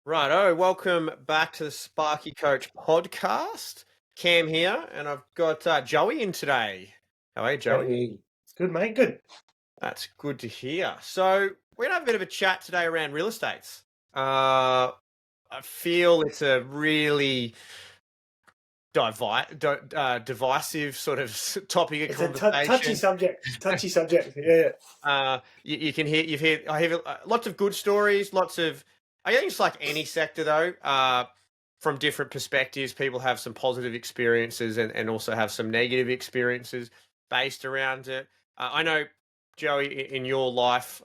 Righto, welcome back to the Sparky Coach podcast. Cam here, and I've got Joey in today. How are you, Joey? Hey. Good, mate. Good. That's good to hear. So we're going to have a bit of a chat today around real estate. I feel it's a really divisive sort of topic of It's conversation. a touchy subject. Touchy subject. Yeah. You can hear. I hear lots of good stories. I think it's like any sector though. From different perspectives, people have some positive experiences and also have some negative experiences based around it. I know, Joey, in your life,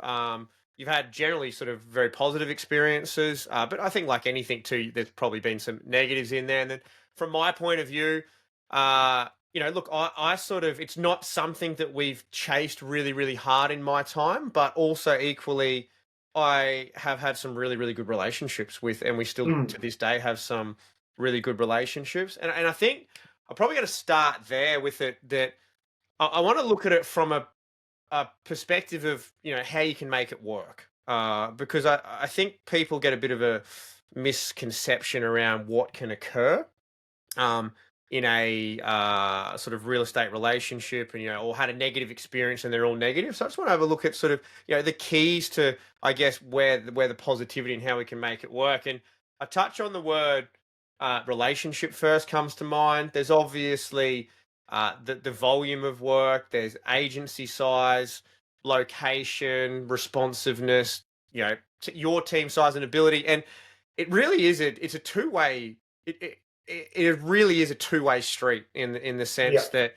you've had generally sort of very positive experiences, but I think like anything too, there's probably been some negatives in there. And then from my point of view, look, I sort of, it's not something that we've chased really, really hard in my time, but also equally, I have had some really, really good relationships with, and we still to this day have some really good relationships. And I think I'm probably going to start there with it, that I want to look at it from a perspective of, how you can make it work. Because I think people get a bit of a misconception around what can occur in a sort of real estate relationship, and or had a negative experience and they're all negative. So I just want to have a look at sort of the keys to, I guess, where the positivity and how we can make it work. And I touch on the word relationship first comes to mind. There's obviously the volume of work. There's agency size, location, responsiveness. Your team size and ability, and it really is it's a two-way. It really is a two-way street in the sense that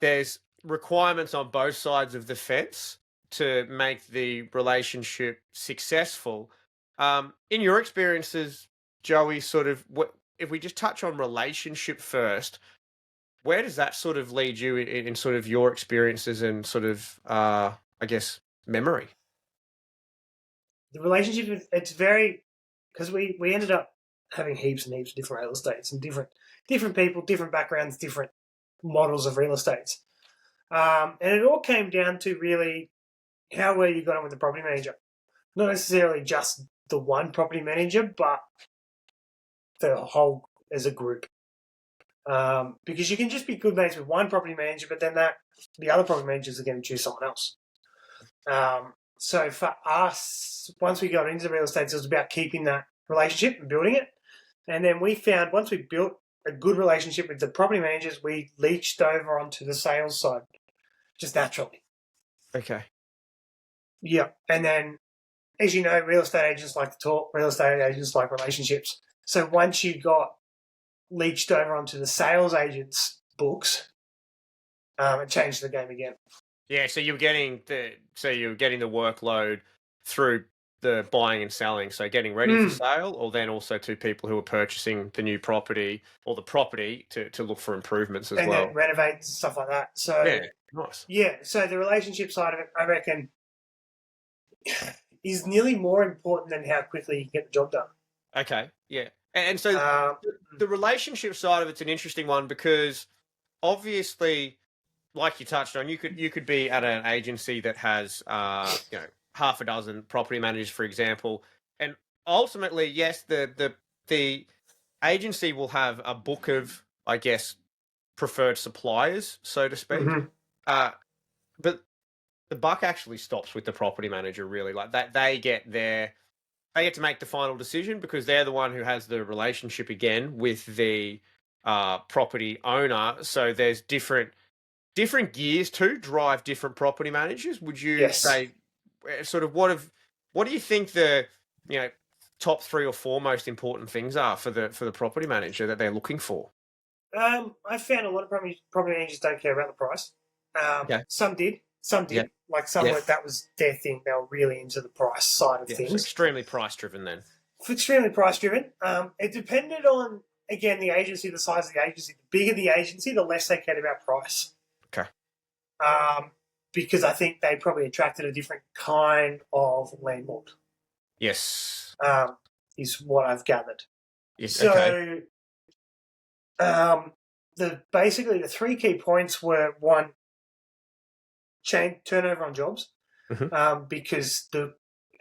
there's requirements on both sides of the fence to make the relationship successful. In your experiences, Joey, sort of, if we just touch on relationship first, where does that sort of lead you in sort of your experiences and sort of, I guess, memory? The relationship, it's very, because we ended up having heaps and heaps of different real estates and different people, different backgrounds, different models of real estates. And it all came down to really how well you got on with the property manager. Not necessarily just the one property manager, but the whole as a group. Because you can just be good mates with one property manager, but then the other property managers are going to choose someone else. So for us, once we got into the real estate, it was about keeping that relationship and building it. And then we found once we built a good relationship with the property managers, we leached over onto the sales side, just naturally. Okay. Yeah. And then, as you know, real estate agents like to talk, real estate agents like relationships. So once you got leached over onto the sales agents' books, it changed the game again. Yeah, so you were getting the workload through the buying and selling, so getting ready for sale, or then also to people who are purchasing the new property or the property to look for improvements as well. And then renovate and stuff like that. So yeah, nice. Yeah, so the relationship side of it, I reckon, is nearly more important than how quickly you can get the job done. Okay, yeah. And so the relationship side of it's an interesting one, because obviously, like you touched on, you could be at an agency that has half a dozen property managers, for example, and ultimately, yes, the agency will have a book of, I guess, preferred suppliers, so to speak. But the buck actually stops with the property manager, really. Like that, they get to make the final decision, because they're the one who has the relationship again with the property owner. So there's different gears to drive different property managers. Would you say sort of what do you think the top 3 or 4 most important things are for the property manager that they're looking for? I found a lot of property managers don't care about the price. Some did. Yeah. Like some that was their thing. They were really into the price side of things. So extremely price driven then. Extremely price driven. It depended on, again, the agency, the size of the agency. The bigger the agency, the less they cared about price. Okay. Because I think they probably attracted a different kind of landlord. Yes. Is what I've gathered. Yes. So, okay. Basically the 3 key points were, 1, turnover on jobs, because the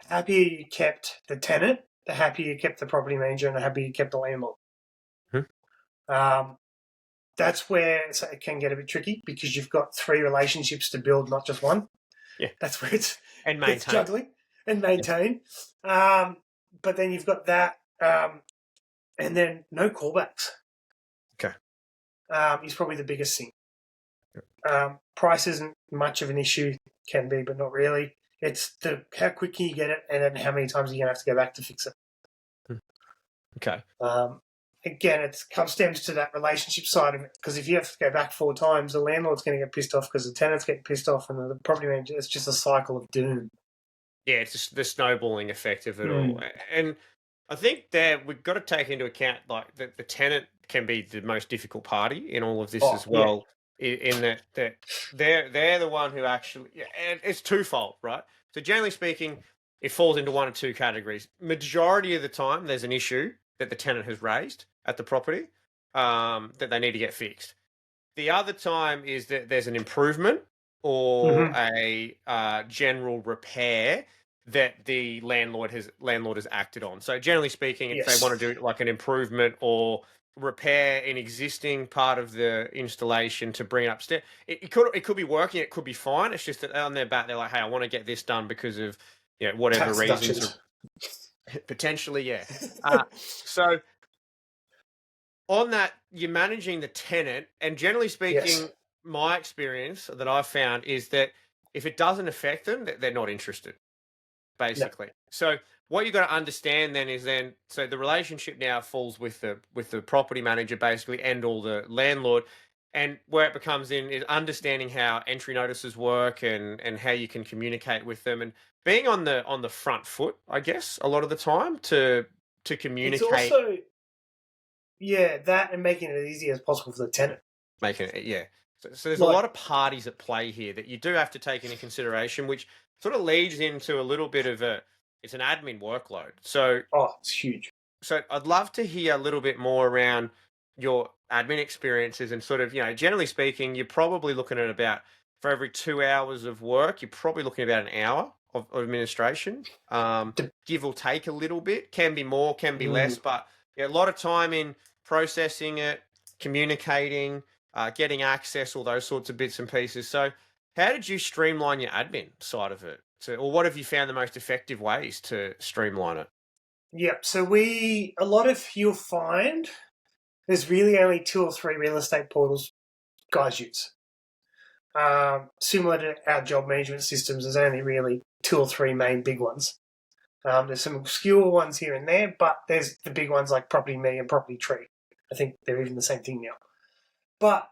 happier you kept the tenant, the happier you kept the property manager and the happier you kept the landlord. Hmm. That's where it can get a bit tricky because you've got 3 relationships to build, not just one. Yeah. That's where And it's maintain. juggling and maintain. But then you've got that, and then no callbacks. Okay. Is probably the biggest thing. Price isn't much of an issue, can be, but not really. It's how quick can you get it, and then how many times are you going to have to go back to fix it. Okay. Again, it stems to that relationship side of it, because if you have to go back 4 times, the landlord's going to get pissed off because the tenant's getting pissed off, and the property manager, it's just a cycle of doom. Yeah, it's just the snowballing effect of it all. And I think that we've got to take into account like the tenant can be the most difficult party in all of this as well. Yeah. In that they're the one who actually, and it's twofold, right? So generally speaking, it falls into one of 2 categories. Majority of the time, there's an issue that the tenant has raised at the property that they need to get fixed. The other time is that there's an improvement or a general repair that the landlord has acted on. So generally speaking, if they want to do like an improvement or repair an existing part of the installation to bring it upstairs, it could be working, it could be fine. It's just that on their back, they're like, hey, I want to get this done because of whatever reasons. Potentially, yeah. So on that, you're managing the tenant, and generally speaking, my experience that I've found is that if it doesn't affect them, they're not interested, basically. No. So what you've got to understand then is so the relationship now falls with the property manager, basically, and all the landlord. And where it becomes in is understanding how entry notices work and how you can communicate with them, and being on the front foot, I guess, a lot of the time to communicate. It's also that, and making it as easy as possible for the tenant. Making it, So there's a lot of parties at play here that you do have to take into consideration, which sort of leads into a little bit of it's an admin workload. So it's huge. So I'd love to hear a little bit more around your admin experiences and sort of, generally speaking, you're probably looking at about, for every 2 hours of work, you're probably looking at about an hour of administration, give or take a little bit. Can be more, can be less, but a lot of time in processing it, communicating, getting access, all those sorts of bits and pieces. So how did you streamline your admin side of it? Or what have you found the most effective ways to streamline it? Yep. So you'll find there's really only 2 or 3 real estate portals guys use. Similar to our job management systems, there's only really 2 or 3 main big ones. There's some obscure ones here and there, but there's the big ones like Property Me and Property Tree. I think they're even the same thing now. But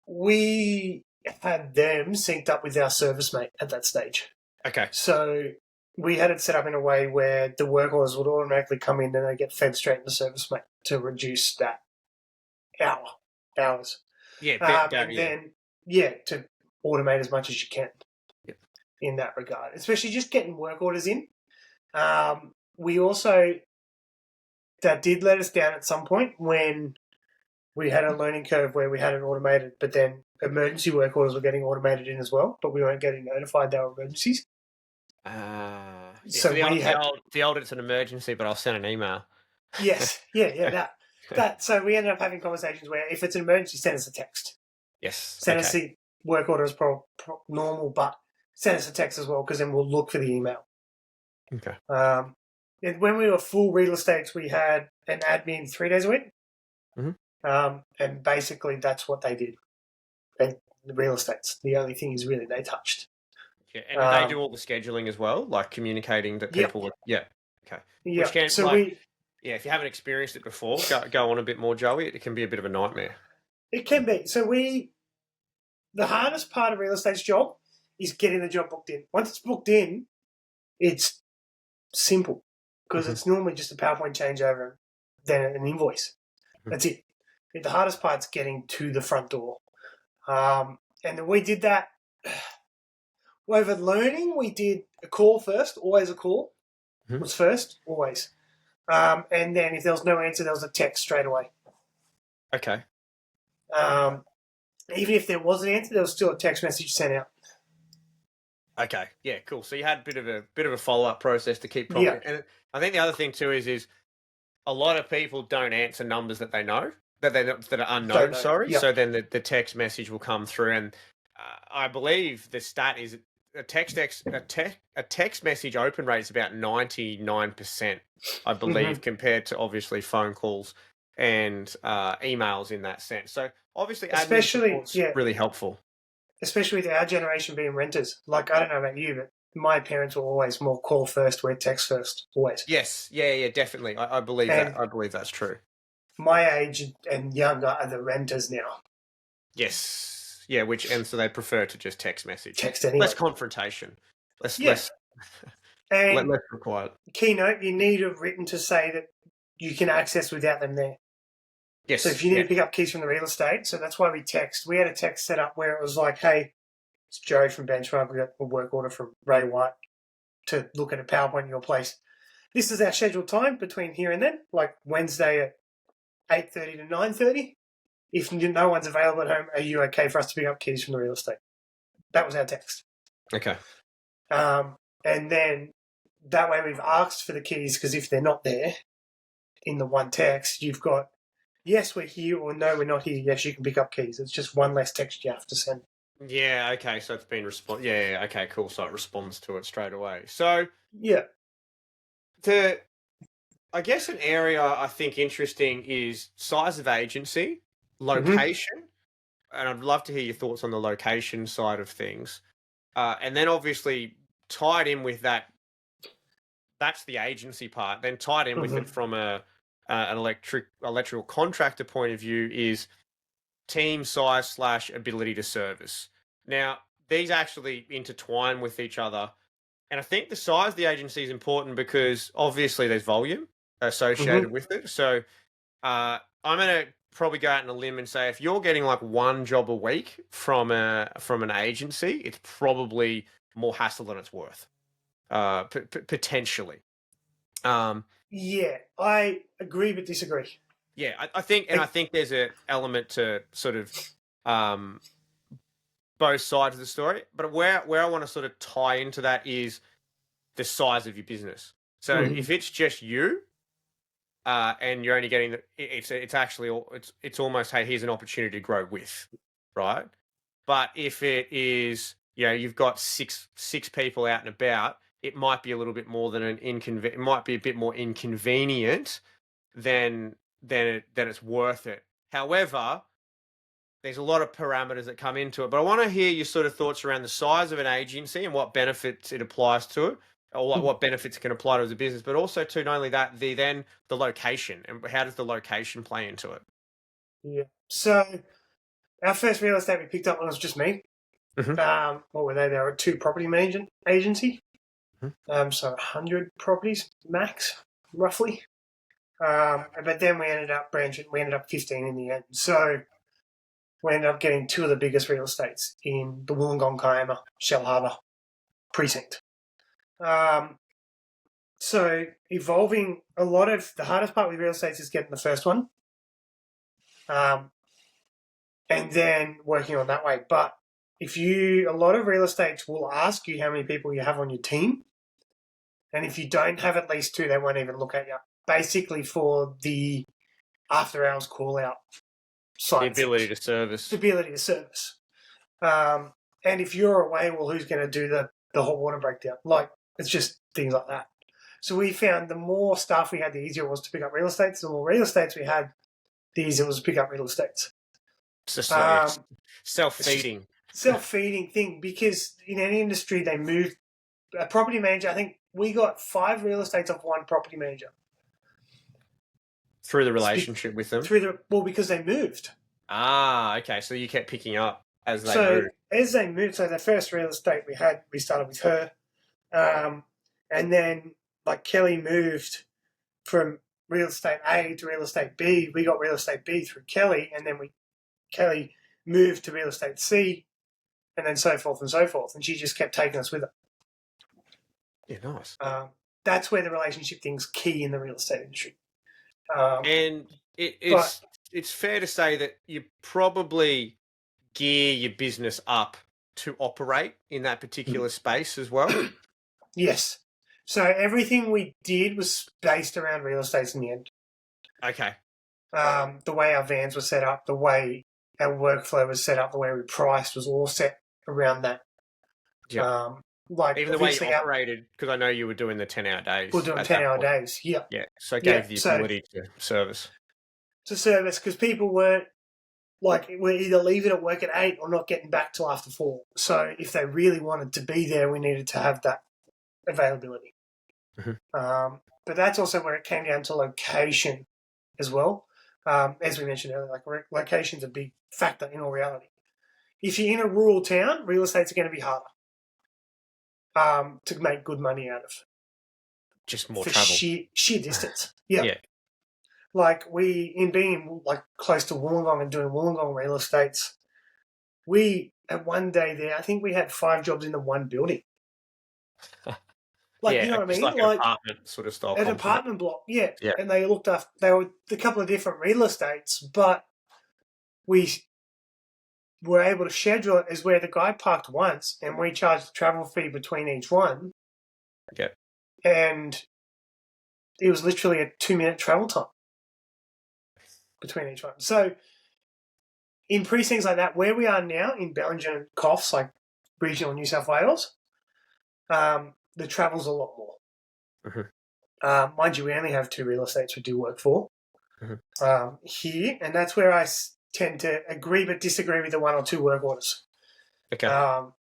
we had them synced up with our ServiceMate at that stage. Okay. So we had it set up in a way where the work orders would automatically come in and they get fed straight into ServiceMate to reduce that hours. Yeah. Then to automate as much as you can in that regard, especially just getting work orders in. We also, that did let us down at some point when we had a learning curve where we had it automated, but then emergency work orders were getting automated in as well, but we weren't getting notified they were emergencies. So the old it's an emergency, but I'll send an email. Yes, that. So we ended up having conversations where if it's an emergency, send us a text. Yes. Send us the work order is normal, but send us a text as well, because then we'll look for the email. Okay. And when we were full real estates, we had an admin 3 days a week. And basically that's what they did. The real estates, the only thing is really they touched. Yeah, and did they do all the scheduling as well, like communicating that people were... Yeah, okay. Yeah, which can, if you haven't experienced it before, go on a bit more, Joey, it can be a bit of a nightmare. It can be. So the hardest part of real estate's job is getting the job booked in. Once it's booked in, it's simple, because it's normally just a PowerPoint changeover, then an invoice. That's it. The hardest part's getting to the front door. And then we did that. Over learning, we did a call first, always a call was first, always. And then if there was no answer, there was a text straight away. Okay. Even if there was an answer, there was still a text message sent out. Okay, yeah, cool. So you had a bit of a follow up process to keep Yeah. properly. And I think the other thing too is a lot of people don't answer numbers that they know that are Don't unknown. know. Sorry, Yep. so then the text message will come through, and I believe the stat is a text message open rate is about 99%. I Hmm. believe compared to obviously phone calls and emails in that sense. So obviously admin Especially, support's yeah, really helpful. especially with our generation being renters. Like, I don't know about you, but my parents were always more call first, we're text first, always. Yes, yeah, definitely. I believe that. And I believe that's true. my age and younger are the renters now. Yes. Yeah, and so they prefer to just text message. Text Less anyway. confrontation. Less Yeah. less And less required. keynote, you need a written to say that you can access without them there. So if Yes, you need yeah. to pick up keys from the real estate, so that's why we text. We had a text set up where it was like, hey, it's Joe from Benchmark. We got a work order from Ray White to look at a PowerPoint in your place. This is our scheduled time between here and then, like Wednesday at 8:30 to 9:30. If no one's available at home, are you okay for us to pick up keys from the real estate? That was our text. Okay. And then that way we've asked for the keys because if they're not there in the one text, you've got yes, we're here, or no, we're not here. Yes, you can pick up keys. It's just one less text you have to send. Yeah, okay, so it's been yeah, okay, cool. So it responds to it straight away. So Yeah. the I guess an area I think interesting is size of agency, Mm-hmm. location, and I'd love to hear your thoughts on the location side of things. And then obviously tied in with that's the agency part. Then tied in with Mm-hmm. it from an electrical contractor point of view is team size / ability to service. Now these actually intertwine with each other, and I think the size of the agency is important because obviously there's volume Mm-hmm. associated with it. So I'm gonna probably go out on a limb and say if you're getting like one job a week from an agency, it's probably more hassle than it's worth, potentially. Um, Yeah, I agree but disagree. yeah, I think, and I Like, think there's an element to sort of um, both sides of the story. But where I want to sort of tie into that is the size of your business. So mm-hmm. if it's just you, and you're only getting it's actually it's almost hey, here's an opportunity to grow with, right? But if it is, you've got six people out and about, it might be a little bit more than an inconvenient. It might be a bit more inconvenient than it's worth it. However, there's a lot of parameters that come into it. But I want to hear your sort of thoughts around the size of an agency and what benefits it applies to it, or what benefits it can apply to as a business. But also, too, not only that, the location and how does the location play into it? Yeah. So our first real estate we picked up when it was just me. Mm-hmm. What were they? They were a two property management agency. Mm-hmm. So 100 properties max, roughly. But then we ended up branching. We ended up 15 in the end. So we ended up getting two of the biggest real estates in the Wollongong, Kiama, Shell Harbour precinct. So evolving a lot of the hardest part with real estates is getting the first one, and then working on that way. But a lot of real estates will ask you how many people you have on your team, and if you don't have at least two, they won't even look at you. Basically, for the after hours call out The side of ability things, to service. the ability to service. And if you're away, well, who's going to do the hot water breakdown? Like, it's just things like that. So we found the more staff we had, the easier it was to pick up real estates. The more real estates we had, the easier it was to pick up real estates. It's just Um, it's just self-feeding. self-feeding thing because in any industry they move a property manager. I think we got 5 real estates off one property manager Through the relationship with them. because they moved. Ah, okay. So you kept picking up as they So moved. as they moved, so the first real estate we started with her, and then like Kelly moved from real estate A to real estate B. We got real estate B through Kelly, and then Kelly moved to real estate C, and then so forth and so forth. And she just kept taking us with her. Yeah, nice. That's where the relationship thing's key in the real estate industry. And But it's fair to say that you probably gear your business up to operate in that particular space as well? Yes. So everything we did was based around real estate in the end. Okay. The way our vans were set up, the way our workflow was set up, the way we priced was all set around that. Yeah. Like Even the way you obviously operated, because I know you were doing the 10-hour days. we're doing at that 10-hour point. days. Yeah. Yeah. So it Yeah, gave the so- ability to service. To service, because people weren't like, we're either leaving at work at 8 or not getting back till after 4. So if they really wanted to be there, we needed to have that availability. But that's also where it came down to location as well. As we mentioned earlier, like location's a big factor in all reality. If you're in a rural town, real estate's going to be harder to make good money out of. Just more for travel. sheer distance. Yeah. Yeah. Like in being like close to Wollongong and doing Wollongong real estates, we at one day there, I think we had 5 jobs in the one building. Like, yeah, you know what I just mean? like an apartment sort of style. An complex. apartment block, yeah. Yeah. And they looked after, they were a couple of different real estates, but we were able to schedule it as where the guy parked once and we charged the travel fee between each one. Yeah. And it was literally a 2-minute travel time between each one. So in precincts like that, where we are now in Bellingen and Coffs, like regional New South Wales, the travel's a lot more. Mind you, we only have 2 real estates we do work for here, and that's where I tend to agree but disagree with the 1 or 2 work orders. Okay.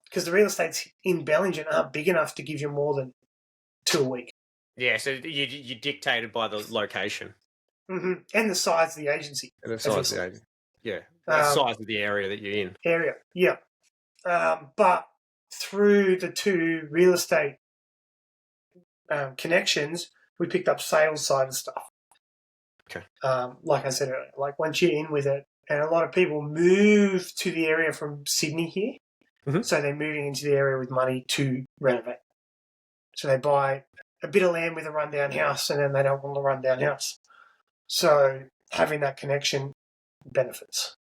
Because the real estates in Bellingen aren't big enough to give you more than 2 a week. Yeah, so you're dictated by the location. And the size of the agency. And the size of the agency. Yeah, the size of the area that you're in. Area, yeah. But through the 2 real estate connections, we picked up sales side of stuff. Okay. Like I said earlier, like once you're in with it, and a lot of people move to the area from Sydney here, so they're moving into the area with money to renovate. So they buy a bit of land with a rundown house, and then they don't want the rundown house. So having that connection benefits,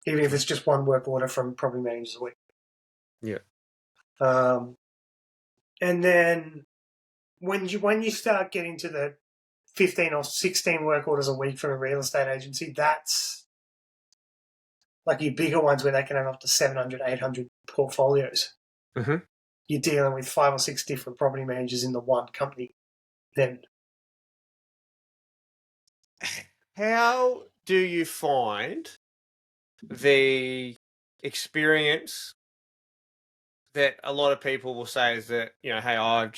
even if it's just 1 work order from property managers a week. Yeah. And then when you start getting to the 15 or 16 work orders a week from a real estate agency, that's like your bigger ones where they can have up to 700, 800 portfolios. You're dealing with 5 or 6 different property managers in the one company. Then, how do you find the experience that a lot of people will say is that, you know, hey, I've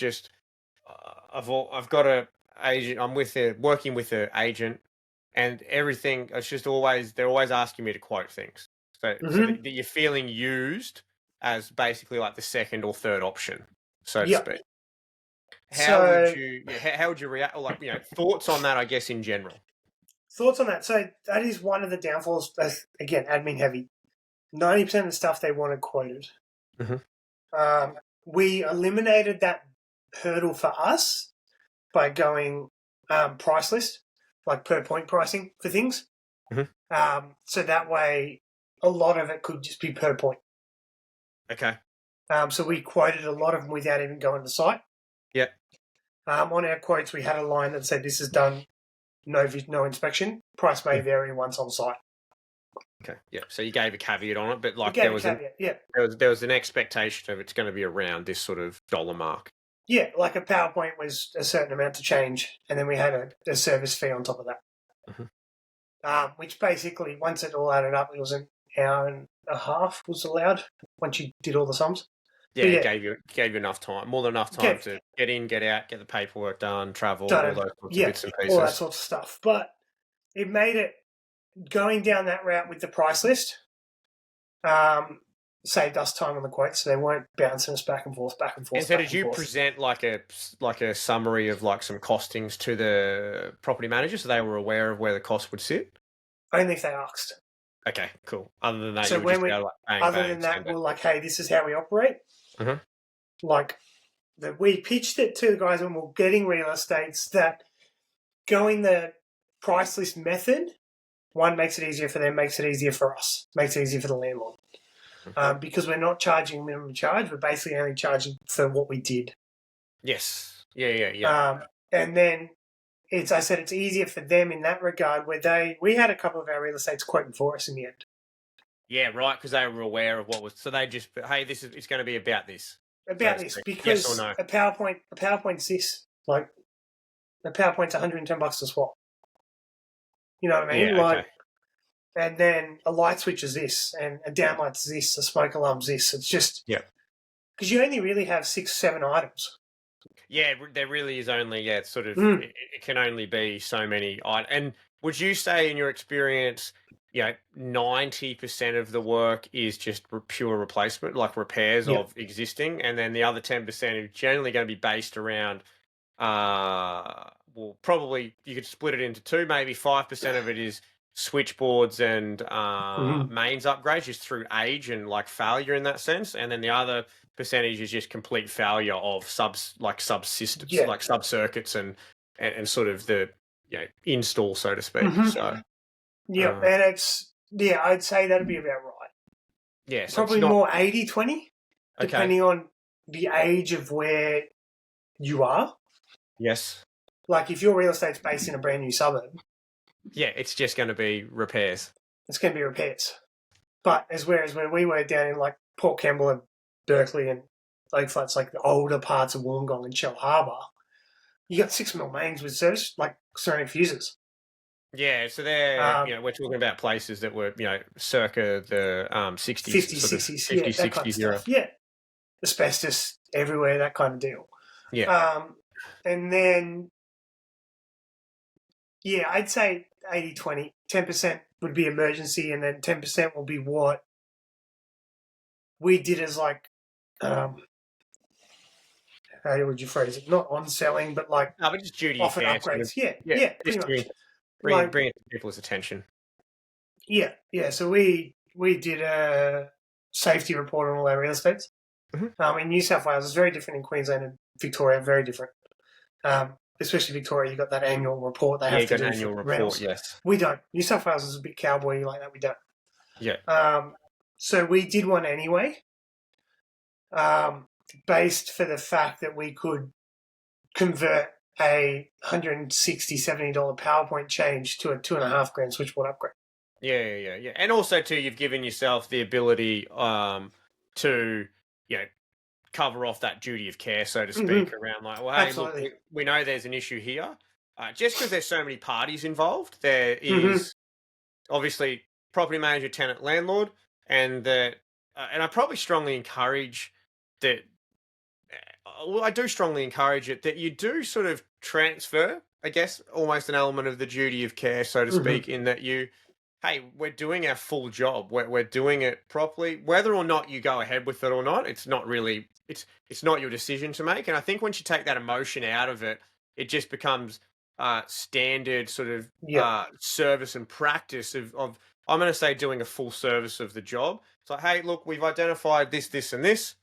got a agent. I'm working with an agent, and everything. It's just they're always asking me to quote things. So that you're feeling used as basically like the second or third option, so to speak. How would you react? Or like, you know, thoughts on that? I guess in general. Thoughts on that? So that is one of the downfalls. Again, admin heavy. 90% of the stuff they wanted quoted. We eliminated that hurdle for us by going price list, like per point pricing for things. So that way, a lot of it could just be per point. Okay. So we quoted a lot of them without even going to site. Yeah. On our quotes, we had a line that said, "This is done, no inspection. Price may vary once on site." Okay. Yeah. So you gave a caveat on it, but like there was an expectation of it's going to be around this sort of dollar mark. Yeah, like a PowerPoint was a certain amount to change, and then we had a service fee on top of that. Which basically, once it all added up, it was an hour and a half was allowed once you did all the sums. Yeah, it gave you enough time, more than enough time to get in, get out, get the paperwork done, travel, all those sorts of bits and pieces. All that sort of stuff. But it made it, going down that route with the price list, saved us time on the quotes, so they weren't bouncing us back and forth. And so did you present like a summary of like some costings to the property manager so they were aware of where the cost would sit? Only if they asked. Okay, cool. Other than that, so you would just go like bang, other than that, we're like, hey, this is how we operate. Like, we pitched it to the guys when we're getting real estates that going the price list method, one, makes it easier for them, makes it easier for us, makes it easier for the landlord. because we're not charging minimum charge. We're basically only charging for what we did. Yes. Yeah. And then I said it's easier for them in that regard where we had a couple of our real estates quoting for us in the end. Yeah, right, because they were aware of what was. So they just, hey, it's going to be about this. About this, because yes or no? a PowerPoint's this. Like, a PowerPoint's $110 to swap. You know what I mean? Yeah, okay. And then a light switch is this, and a downlight's this, a smoke alarm's this. It's just because you only really have 6-7 items. Yeah, there really is only it's sort of it can only be so many items. And would you say, in your experience, 90% of the work is just pure replacement, like repairs of existing, and then the other 10% is generally going to be based around, well, probably you could split it into two. Maybe 5% of it is switchboards and mains upgrades, just through age and like failure in that sense, and then the other percentage is just complete failure of subsystems, like sub circuits and sort of the install, so to speak. So. And I'd say that'd be about right. Yeah, so probably more 80-20, depending on the age of where you are. Yes. Like if your real estate's based in a brand new suburb. Yeah, it's just going to be repairs. It's going to be repairs. But whereas when we were down in like Port Campbell and Berkeley and Lake Flats, like the older parts of Wollongong and Shell Harbour, you got 6mm mains with service, like ceramic fuses. Yeah, so they're, we're talking about places that were, circa the 60s. 50s, 60s, that kind of stuff. Yeah. Asbestos everywhere, that kind of deal. Yeah. And then, I'd say 80-20. 10% would be emergency, and then 10% will be what we did as like, how would you phrase it? Not on selling, but like but just duty often care, upgrades. Sort of, pretty much. Bring it to people's attention. Yeah. So we did a safety report on all our real estates. In New South Wales, it's very different in Queensland and Victoria, very different. Especially Victoria, you've got that annual report they have to do. Annual report, rentals. Yes. We don't. New South Wales is a bit cowboy like that. We don't. Yeah. So we did one anyway, based for the fact that we could convert a $160, $70 PowerPoint change to a $2,500 switchboard upgrade. Yeah. And also, too, you've given yourself the ability to, cover off that duty of care, so to speak, around like, well, hey, look, we know there's an issue here. Just because there's so many parties involved, there is obviously property manager, tenant, landlord, and and I probably strongly encourage that. Well, I do strongly encourage it that you do sort of transfer, I guess, almost an element of the duty of care, so to speak, in that we're doing our full job. We're doing it properly. Whether or not you go ahead with it or not, it's not really, it's not your decision to make. And I think once you take that emotion out of it, it just becomes standard sort of service and practice of I'm going to say doing a full service of the job. It's like, hey, look, we've identified this, this, and this.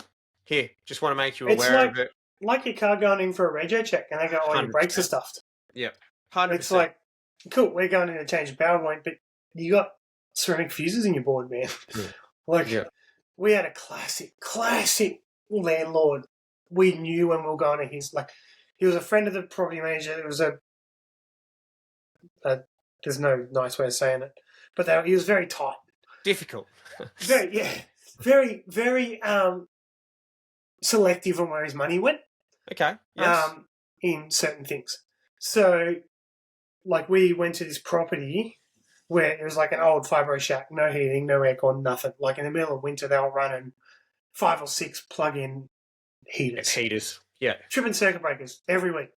Here, just want to make you aware of it. Like your car going in for a rego check, and they go, "Oh, your brakes are stuffed." Yeah, 100%. It's like, cool, we're going in to change the PowerPoint, but you got ceramic fuses in your board, man. We had a classic landlord. We knew when we were going to his, like, he was a friend of the property manager. It was there's no nice way of saying it, but he was very tight. Difficult. Very, very selective on where his money went. Okay. Yes. In certain things. So, like, we went to this property where it was like an old fibro shack, no heating, no aircon, nothing. Like in the middle of winter, they were running 5 or 6 plug-in heaters. Yeah. Tripping circuit breakers every week.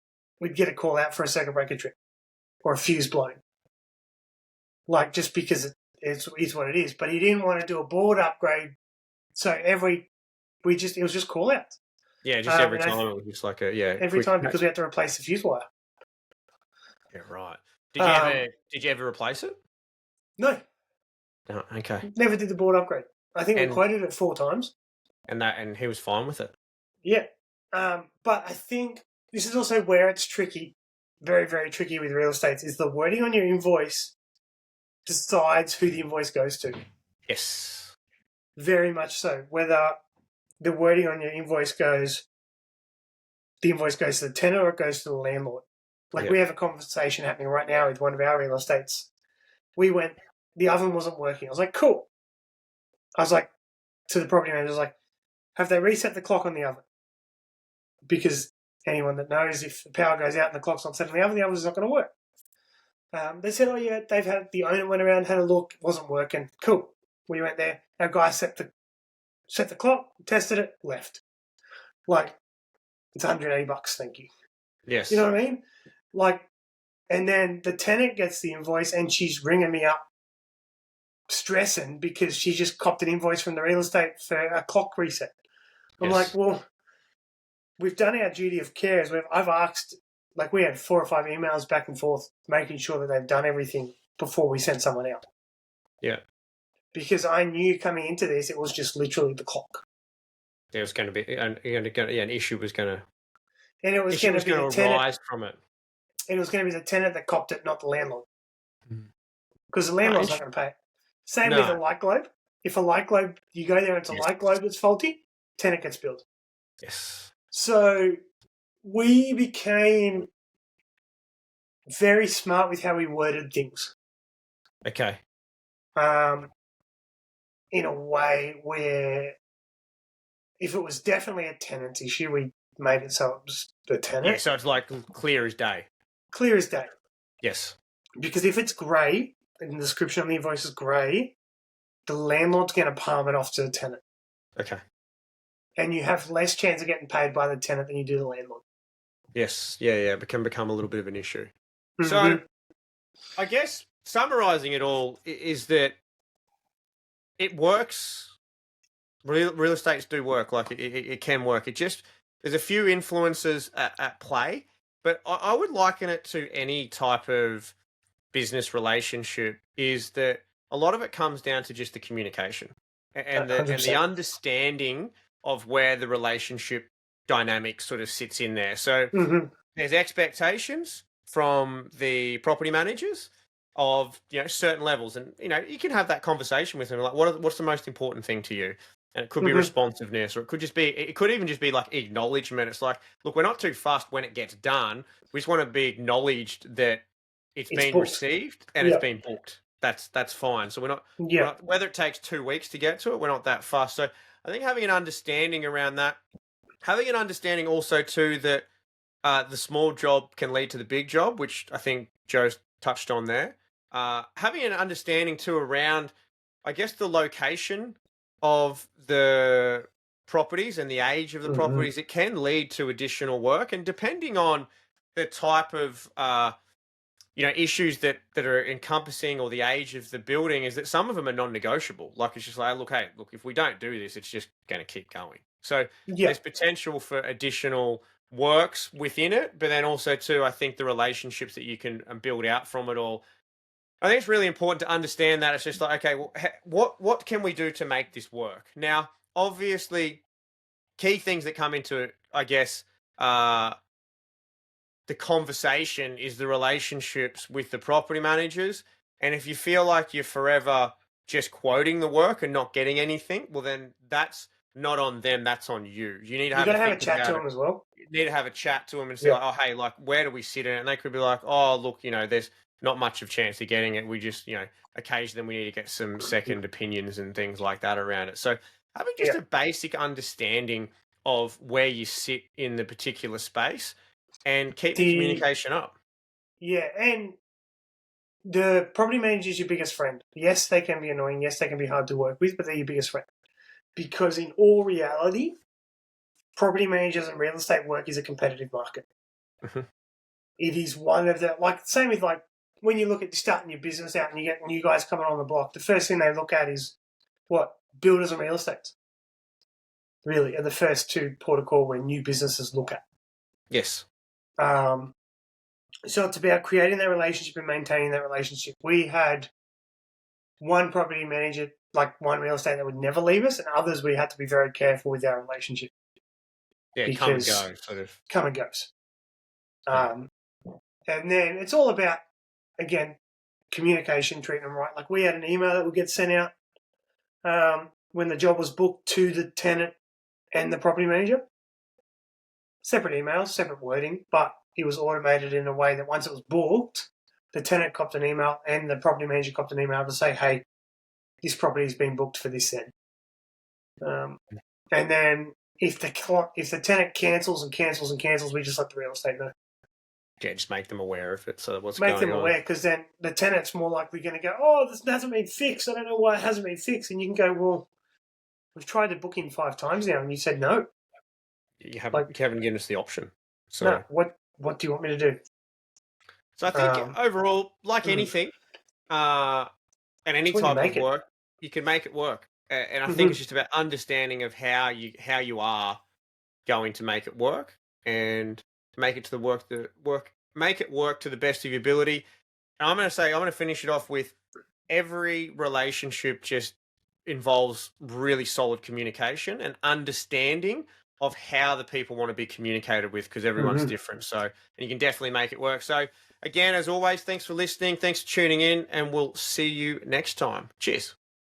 We'd get a call out for a circuit breaker trip or a fuse blown. Like, just because it is what it is. But he didn't want to do a board upgrade. So it was just call outs. Yeah, just every time it was just like every time because we had to replace the fuse wire. Yeah, right. Did you ever replace it? No. Oh, okay. Never did the board upgrade. I think we quoted it 4 times. And he was fine with it. Yeah. But I think this is also where it's tricky, very, very tricky with real estate, is the wording on your invoice decides who the invoice goes to. Yes. Very much so. Whether the wording on your invoice goes, the invoice goes to the tenant or it goes to the landlord. Like we have a conversation happening right now with one of our real estates. We went, the oven wasn't working. I was like, cool. I was like, to the property manager, I was like, have they reset the clock on the oven? Because anyone that knows, if the power goes out and the clock's not set on the oven's not going to work. They said, oh yeah, the owner went around, had a look, it wasn't working. Cool. We went there. Our guy set the clock, tested it, left. Like, it's $180, thank you. Yes. You know what I mean? Like, and then the tenant gets the invoice and she's ringing me up, stressing because she just copped an invoice from the real estate for a clock reset. I'm like, well, we've done our duty of care. I've asked, like, we had 4 or 5 emails back and forth, making sure that they've done everything before we sent someone out. Yeah. Because I knew coming into this, it was just literally the clock. There was going to be an issue was going to, and it was going to be the tenant arise from it. And it was going to be the tenant that copped it, not the landlord, because the landlord's not going to pay it. Same with a light globe. If a light globe, you go there and it's a light globe that's faulty, tenant gets billed. Yes. So we became very smart with how we worded things. Okay. In a way where if it was definitely a tenant's issue, we made it so it was the tenant. Yeah, so it's like clear as day. Clear as day. Yes. Because if it's grey, and the description on the invoice is grey, the landlord's going to palm it off to the tenant. Okay. And you have less chance of getting paid by the tenant than you do the landlord. Yes. Yeah, it can become a little bit of an issue. Mm-hmm. So I guess summarising it all is that it works. Real estates do work. Like it can work. It just, there's a few influences at play, but I would liken it to any type of business relationship, is that a lot of it comes down to just the communication and the understanding of where the relationship dynamic sort of sits in there. So there's expectations from the property managers of, certain levels, and you can have that conversation with them, like what's the most important thing to you. And it could be responsiveness, or it could even just be like acknowledgement. It's like, look, we're not too fussed when it gets done. We just want to be acknowledged that it's been booked. received and it's been booked. That's fine. So we're not, whether it takes 2 weeks to get to it, we're not that fussed. So I think having an understanding around that, having an understanding also too that the small job can lead to the big job, which I think Joe's touched on there. Having an understanding too around, I guess, the location of the properties and the age of the properties, it can lead to additional work. And depending on the type of issues that are encompassing, or the age of the building, is that some of them are non-negotiable. Like, it's just like, look, if we don't do this, it's just going to keep going. So there's potential for additional works within it, but then also too, I think the relationships that you can build out from it all. I think it's really important to understand that it's just like, okay, well, what can we do to make this work? Now, obviously, key things that come into it, I guess, the conversation is the relationships with the property managers. And if you feel like you're forever just quoting the work and not getting anything, well, then that's not on them, that's on you. You need to have a chat to them as well. You need to have a chat to them and say, like, oh, hey, like, where do we sit in it? And they could be like, oh, look, there's not much of chance of getting it. We just, occasionally we need to get some second opinions and things like that around it. So having just a basic understanding of where you sit in the particular space and keep the communication up. Yeah, and the property manager is your biggest friend. Yes, they can be annoying. Yes, they can be hard to work with, but they're your biggest friend. Because in all reality, property managers and real estate work is a competitive market. It is one of the, like, same with, like, when you look at starting your business out and you get new guys coming on the block, the first thing they look at is what? Builders and real estates. Really, are the first 2 port of call where new businesses look at. Yes. So it's about creating that relationship and maintaining that relationship. We had one property manager, like one real estate, that would never leave us, and others we had to be very careful with our relationship. Yeah, come and go, sort of. Come and goes. And then it's all about, again, communication, treating them right. Like, we had an email that would get sent out. when the job was booked to the tenant and the property manager. Separate emails, separate wording, but it was automated in a way that once it was booked, the tenant copped an email and the property manager copped an email to say, hey, this property has been booked for this then. And then if the tenant cancels and cancels and cancels, we just let the real estate know. Yeah, just make them aware of it. So what's Make going them on. aware, because then the tenant's more likely going to go, oh, this hasn't been fixed. I don't know why it hasn't been fixed. And you can go, well, we've tried to book in 5 times now, and you said no. You haven't given us the option. So no, what do you want me to do? So I think overall, like anything, and any type of work, you can make it work. And I think it's just about understanding of how you are going to make it work, and make it make it work to the best of your ability. And I'm going to finish it off with every relationship just involves really solid communication and understanding of how the people want to be communicated with, because everyone's different. So, and you can definitely make it work. So again, as always, thanks for listening. Thanks for tuning in, and we'll see you next time. Cheers.